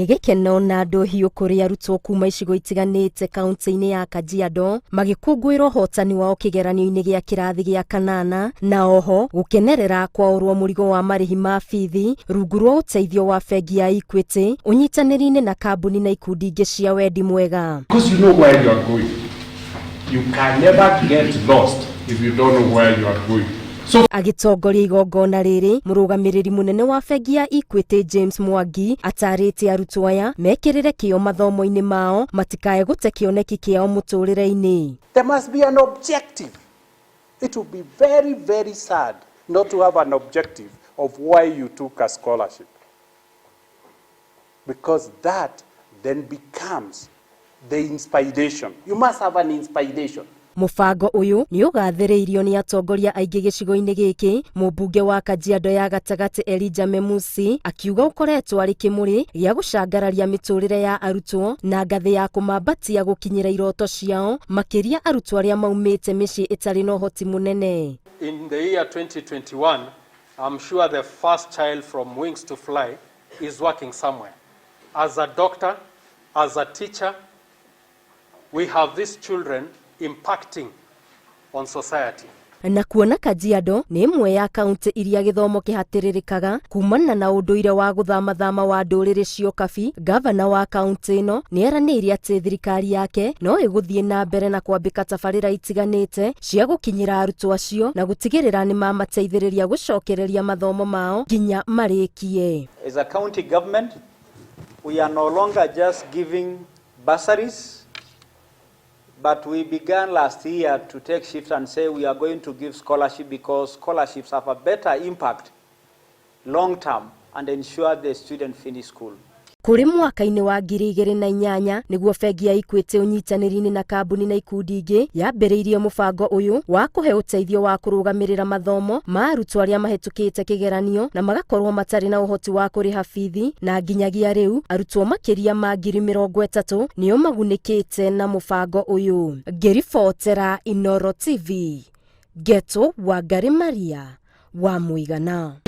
Nigekeno na andũ hiũ kũrĩ arutwo kuma icigo itiganĩte kaunti-inĩ ya Kajiado magĩkũngũĩra ũhotani wao kĩgeranio-inĩ gĩa kĩrathi gĩa kanana na oho gũkenerera kwaũrwo mũrigo wa marĩhi ma bithi rungu rwa ũteithio wa bengi ya Equity ũnyitanĩri-inĩ na kambuni na ikundi ingĩ cia wendi mwega. Because you know where you are going. You can never get lost if you don't know where you are going. So agitongoria igongona rĩrĩ mũrũgamĩrĩri mũnene wa bengi ya Equity James Mwangi atarĩte arutwo aya mekĩrĩre kĩo mathomo-inĩ mao matikae gũte kĩoneki kĩao mũtũrĩre-inĩ. There must be an objective. It would be very, very sad not to have an objective of why you took a scholarship. Because that then becomes the inspiration. You must have an inspiration. Mũbango ũyũ nĩ ũgathĩrĩirio nĩ atongoria aingĩ gĩcigo-inĩ gĩkĩ. Mũmbunge wa Kajiado ya gatagatĩ Elijah Memusi akiuga ũkoretwo arĩ kĩmũrĩ gĩa gũcangararia mĩtũrĩre ya arutwo na ngathĩ ya kũmambatia gũkinyĩra iroto ciao makĩria arutwo arĩa maumĩte mĩciĩ ĩtarĩ na ũhoti mũnene. In the year 2021, I'm sure the first child from Wings to Fly is working somewhere. As a doctor, as a teacher, we have these children impacting on society. Na kuona Kajiado nĩ ĩmwe ya kaunti iria gĩthomo kĩhatĩrĩrĩkaga kumana na ũndũire wa gũthamathama wa ndũrĩrĩ cio kabi, gavana wa kaunti ĩno nĩeranĩire atĩ thirikari yake no ĩgũthiĩ na mbere na kwambĩka tabarĩra itiganĩte cia gũkinyĩra arutwo acio na gũtigĩrĩra nĩ mamateithĩrĩria gũcokereria mathomo mao nginya marĩkie. As a county government, we are no longer just giving bursaries. But we began last year to take shift and say we are going to give scholarship because scholarships have a better impact long term and ensure the student finish school. Kũrĩ mwaka-inĩ wa 2008 nĩguo bengi ya Equity ũnyitanĩri-inĩ na kambuni na ikundi ingĩ yambĩrĩirie mũbango ũyũ wa kũhe ũteithio wa kũrũgamĩrĩra mathomo ma arutwo arĩa mahĩtũkĩte kĩgeranio na magakorwo matarĩ na ũhoti wa kũrĩha bithi, na nginyagia rĩu arutwo makĩria ma 30,000 nĩo magunĩkĩte na mũbango ũyũ. Ngĩribotera Inooro TV, Geto wa Ngari Maria wa Mũigana.